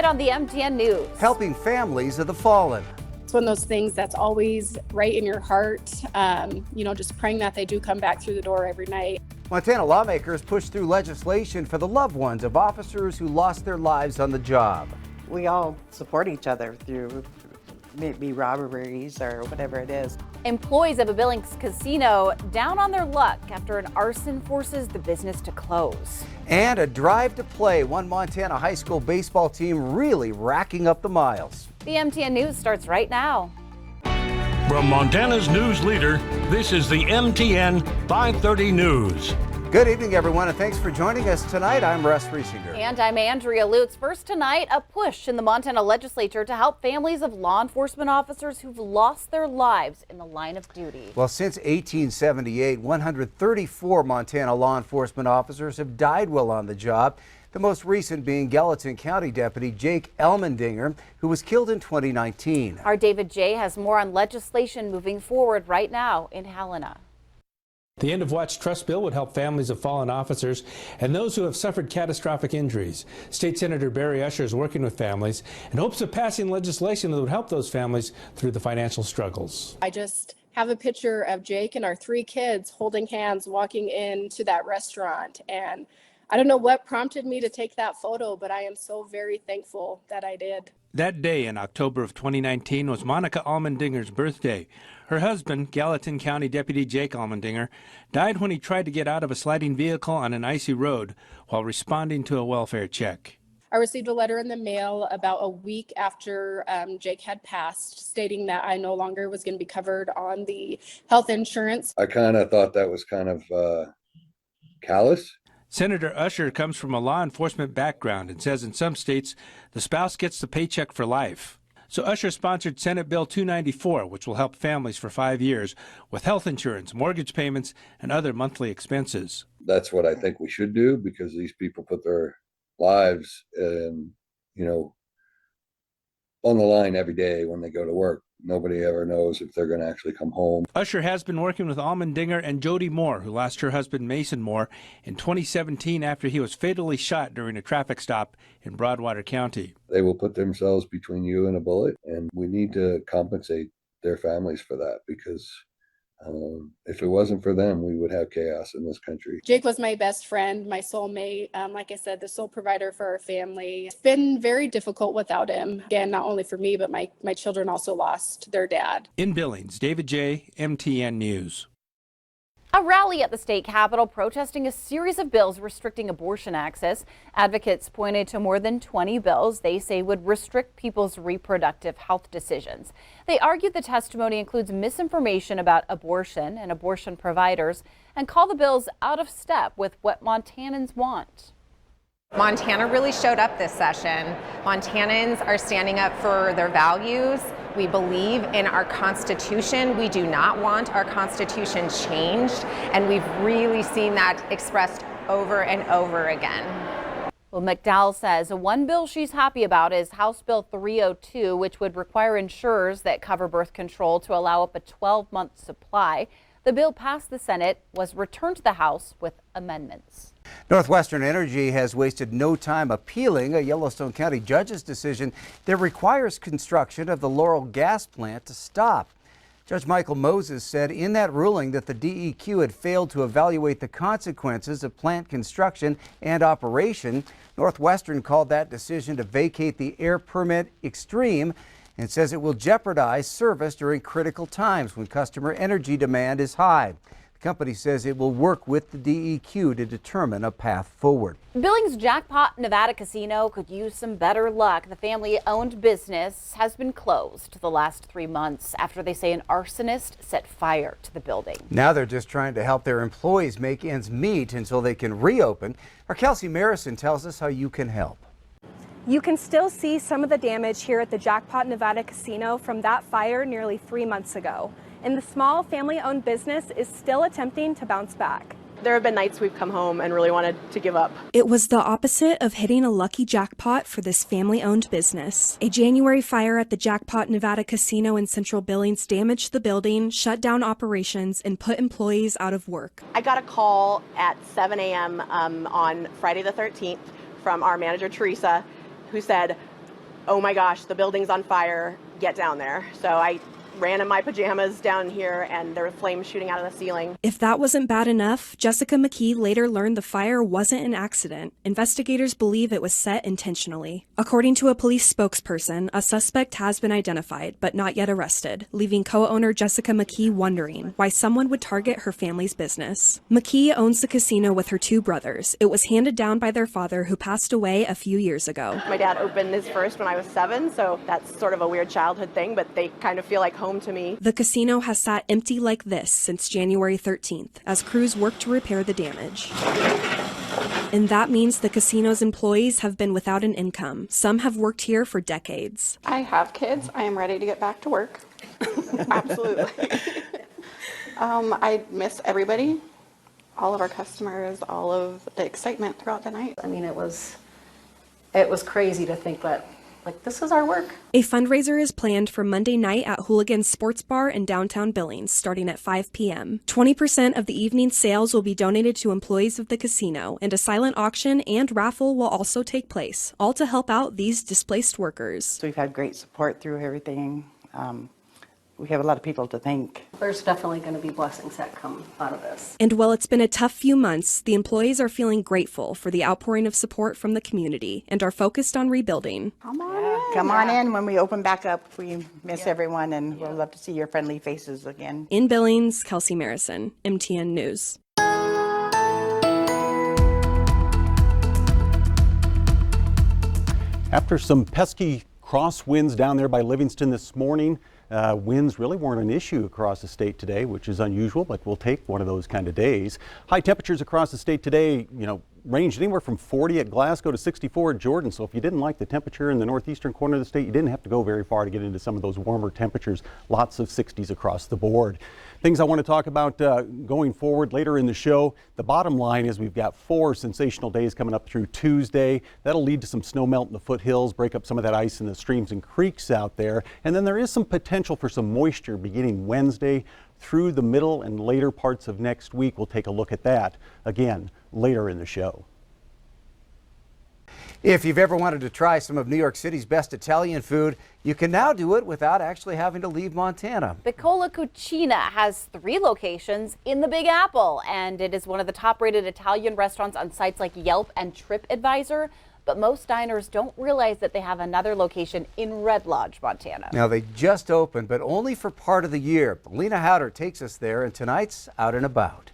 tonight on the MTN News. Helping families of the fallen. It's one of those things that's always right in your heart, just praying that they do come back through the door every night. Montana lawmakers pushed through legislation for the loved ones of officers who lost their lives on the job. We all support each other through maybe robberies or whatever it is. Employees of a Billings casino down on their luck after an arson forces the business to close. And a drive to play. One Montana high school baseball team really racking up the miles. The MTN News starts right now. From Montana's news leader, this is the MTN 530 News. Good evening, everyone, and thanks for joining us tonight. I'm Russ Riesinger. And I'm Andrea. Lutz. First tonight, a push in the Montana legislature to help families of law enforcement officers who've lost their lives in the line of duty. Well, since 1878, 134 Montana law enforcement officers have died while on the job. The most recent being Gallatin County Deputy Jake Elmendinger, who was killed in 2019. Our David J. has more on legislation moving forward right now in Helena. The end of watch trust bill would help families of fallen officers and those who have suffered catastrophic injuries. State Senator Barry Usher is working with families in hopes of passing legislation that would help those families through the financial struggles. I just have a picture of Jake and our 3 kids holding hands walking into that restaurant. And I don't know what prompted me to take that photo, but I am so very thankful that I did. That day in October of 2019 was Monica Allmendinger's birthday. Her husband, Gallatin County Deputy Jake Allmendinger, died when he tried to get out of a sliding vehicle on an icy road while responding to a welfare check. I received a letter in the mail about a week after Jake had passed, stating that I no longer was going to be covered on the health insurance. I kind of thought that was kind of callous. Senator Usher comes from a law enforcement background and says in some states the spouse gets the paycheck for life. So Usher sponsored Senate Bill 294, which will help families for 5 years with health insurance, mortgage payments, and other monthly expenses. That's what I think we should do, because these people put their lives on the line every day when they go to work. Nobody ever knows if they're going to actually come home. Usher has been working with Allmendinger and Jody Moore, who lost her husband Mason Moore in 2017 after he was fatally shot during a traffic stop in Broadwater County. They will put themselves between you and a bullet, and we need to compensate their families for that, because if it wasn't for them, we would have chaos in this country. Jake was my best friend, my soulmate, like I said, the sole provider for our family. It's been very difficult without him. Again, not only for me, but my children also lost their dad. In Billings, David J., MTN News. A rally at the state capitol protesting a series of bills restricting abortion access. Advocates pointed to more than 20 bills they say would restrict people's reproductive health decisions. They argued the testimony includes misinformation about abortion and abortion providers and call the bills out of step with what Montanans want. Montana really showed up this session. Montanans are standing up for their values. We believe in our Constitution. We do not want our Constitution changed, and we've really seen that expressed over and over again. Well, McDowell says one bill she's happy about is House Bill 302, which would require insurers that cover birth control to allow up a 12-month supply. The bill passed the Senate, was returned to the House with amendments. Northwestern Energy has wasted no time appealing a Yellowstone County judge's decision that requires construction of the Laurel gas plant to stop. Judge Michael Moses said in that ruling that the DEQ had failed to evaluate the consequences of plant construction and operation. Northwestern called that decision to vacate the air permit extreme and says it will jeopardize service during critical times when customer energy demand is high. The company says it will work with the DEQ to determine a path forward. Billings Jackpot Nevada Casino could use some better luck. The family-owned business has been closed the last 3 months after they say an arsonist set fire to the building. Now they're just trying to help their employees make ends meet until they can reopen. Our Kelsey Marison tells us how you can help. You can still see some of the damage here at the Jackpot Nevada Casino from that fire nearly 3 months ago. And the small family-owned business is still attempting to bounce back. There have been nights we've come home and really wanted to give up. It was the opposite of hitting a lucky jackpot for this family-owned business. A January fire at the Jackpot Nevada Casino in Central Billings damaged the building, shut down operations, and put employees out of work. I got a call at 7 a.m. On Friday the 13th from our manager, Teresa, who said, oh my gosh, the building's on fire, get down there. So I ran in my pajamas down here and there were flames shooting out of the ceiling. If that wasn't bad enough, Jessica McKee later learned the fire wasn't an accident. Investigators believe it was set intentionally. According to a police spokesperson, a suspect has been identified, but not yet arrested, leaving co-owner Jessica McKee wondering why someone would target her family's business. McKee owns the casino with her 2 brothers. It was handed down by their father, who passed away a few years ago. My dad opened his first when I was 7, so that's sort of a weird childhood thing, but they kind of feel like home to me. The casino has sat empty like this since January 13th, as crews work to repair the damage. And that means the casino's employees have been without an income. Some have worked here for decades. I have kids. I am ready to get back to work. Absolutely. I miss everybody, all of our customers, all of the excitement throughout the night. I mean, it was crazy to think that, like, this is our work. A fundraiser is planned for Monday night at Hooligan's Sports Bar in downtown Billings, starting at 5 p.m. 20% of the evening's sales will be donated to employees of the casino, and a silent auction and raffle will also take place, all to help out these displaced workers. So we've had great support through everything. We have a lot of people to thank. There's definitely going to be blessings that come out of this. And while it's been a tough few months, the employees are feeling grateful for the outpouring of support from the community and are focused on rebuilding. Come on in when we open back up. We miss everyone, and we'll love to see your friendly faces again. In Billings, Kelsey Marison, MTN News. After some pesky crosswinds down there by Livingston this morning, winds really weren't an issue across the state today, which is unusual, but we'll take one of those kind of days. High temperatures across the state today, ranged anywhere from 40 at Glasgow to 64 at Jordan. So if you didn't like the temperature in the northeastern corner of the state, you didn't have to go very far to get into some of those warmer temperatures. Lots of 60s across the board. Things I want to talk about going forward later in the show. The bottom line is we've got 4 sensational days coming up through Tuesday. That'll lead to some snow melt in the foothills, break up some of that ice in the streams and creeks out there. And then there is some potential for some moisture beginning Wednesday through the middle and later parts of next week. We'll take a look at that again later in the show. If you've ever wanted to try some of New York City's best Italian food, you can now do it without actually having to leave Montana. Piccola Cucina has 3 locations in the Big Apple, and it is one of the top-rated Italian restaurants on sites like Yelp and TripAdvisor. But most diners don't realize that they have another location in Red Lodge, Montana. Now, they just opened, but only for part of the year. Lena Howder takes us there in tonight's Out and About.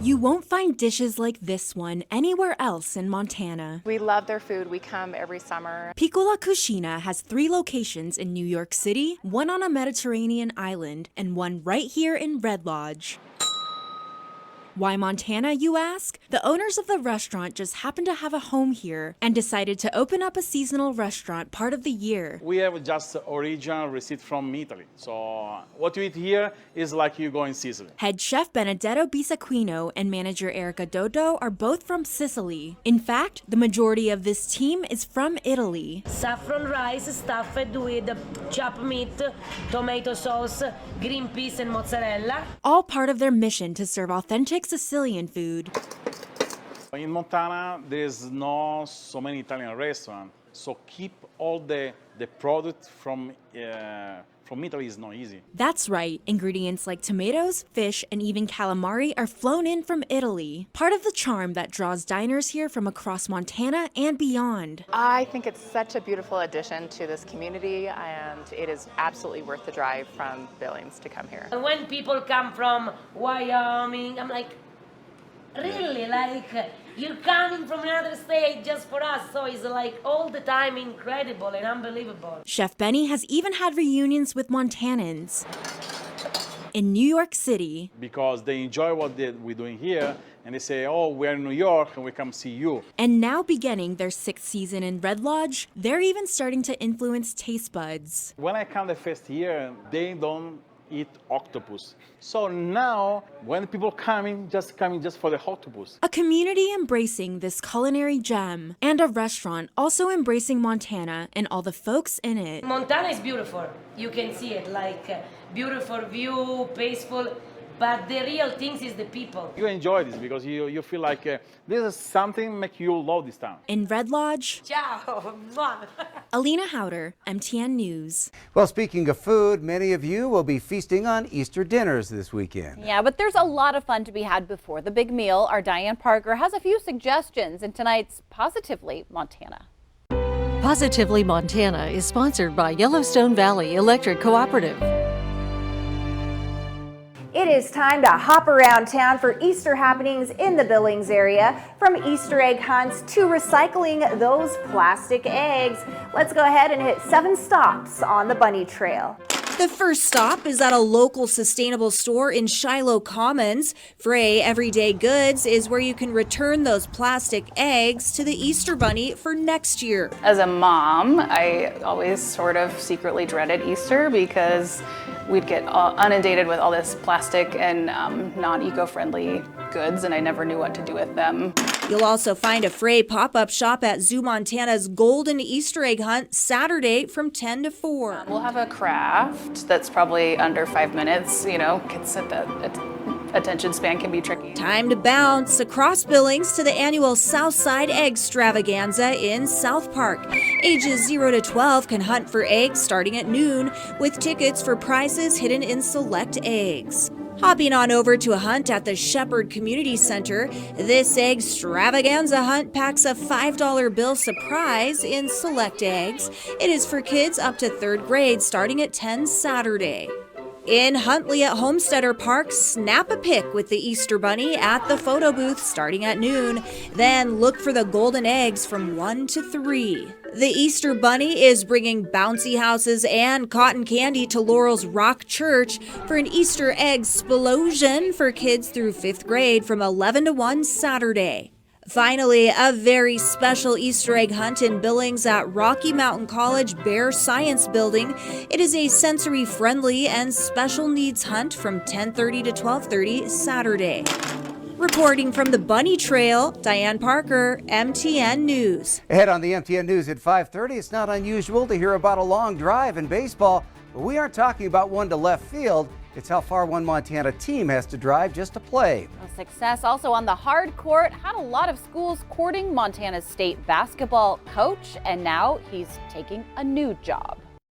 You won't find dishes like this one anywhere else in Montana. We love their food. We come every summer. Piccola Cucina has 3 locations in New York City, 1 on a Mediterranean island, and 1 right here in Red Lodge. Why Montana, you ask? The owners of the restaurant just happen to have a home here and decided to open up a seasonal restaurant part of the year. We have just original receipt from Italy. So what you eat here is like you go in Sicily. Head chef Benedetto Bisaquino and manager Erica Dodo are both from Sicily. In fact, the majority of this team is from Italy. Saffron rice stuffed with chopped meat, tomato sauce, green peas and mozzarella. All part of their mission to serve authentic Sicilian food. In Montana, there's not so many Italian restaurants, so keep all the product from Italy is not easy. That's right. Ingredients like tomatoes, fish, and even calamari are flown in from Italy. Part of the charm that draws diners here from across Montana and beyond. I think it's such a beautiful addition to this community, and it is absolutely worth the drive from Billings to come here. And when people come from Wyoming, I'm like, really? Like, you're coming from another state just for us, so it's like all the time incredible and unbelievable. Chef Benny has even had reunions with Montanans in New York City. Because they enjoy what we're doing here, and they say, oh, we're in New York and we come see you. And now beginning their 6th season in Red Lodge, they're even starting to influence taste buds. When I come the first year, they don't eat octopus. So now, when people coming just for the octopus. A community embracing this culinary gem, and a restaurant also embracing Montana and all the folks in it. Montana is beautiful. You can see it, like beautiful view, peaceful. but the real things is the people. You enjoy this because you feel like this is something make you love this town. In Red Lodge, Ciao. Alina Howder, MTN News. Well, speaking of food, many of you will be feasting on Easter dinners this weekend. Yeah, but there's a lot of fun to be had before the big meal. Our Diane Parker has a few suggestions in tonight's Positively Montana. Positively Montana is sponsored by Yellowstone Valley Electric Cooperative. It is time to hop around town for Easter happenings in the Billings area, from Easter egg hunts to recycling those plastic eggs. Let's go ahead and hit 7 stops on the Bunny Trail. The first stop is at a local sustainable store in Shiloh Commons. Frey Everyday Goods is where you can return those plastic eggs to the Easter Bunny for next year. As a mom, I always sort of secretly dreaded Easter because we'd get inundated with all this plastic and non-eco-friendly goods, and I never knew what to do with them. You'll also find a Frey pop-up shop at Zoo Montana's Golden Easter Egg Hunt Saturday from 10 to 4. We'll have a craft that's probably under 5 minutes. You know, kids at the attention span can be tricky. Time to bounce across Billings to the annual Southside Eggstravaganza in South Park. Ages 0 to 12 can hunt for eggs starting at noon, with tickets for prizes hidden in select eggs. Hopping on over to a hunt at the Shepherd Community Center, this Eggstravaganza hunt packs a $5 bill surprise in select eggs. It is for kids up to 3rd grade starting at 10 Saturday. In Huntley at Homesteader Park, snap a pic with the Easter Bunny at the photo booth starting at noon. Then look for the golden eggs from 1 to 3. The Easter Bunny is bringing bouncy houses and cotton candy to Laurel's Rock Church for an Easter egg splosion for kids through 5th grade from 11 to 1 Saturday. Finally, a very special Easter egg hunt in Billings at Rocky Mountain College Bear Science Building. It is a sensory-friendly and special needs hunt from 10:30 to 12:30 Saturday. Reporting from the Bunny Trail, Diane Parker, MTN News. Ahead on the MTN News at 5:30, it's not unusual to hear about a long drive in baseball, but we aren't talking about one to left field. It's how far one Montana team has to drive just to play. Success also on the hard court. Had a lot of schools courting Montana's state basketball coach, and now he's taking a new job.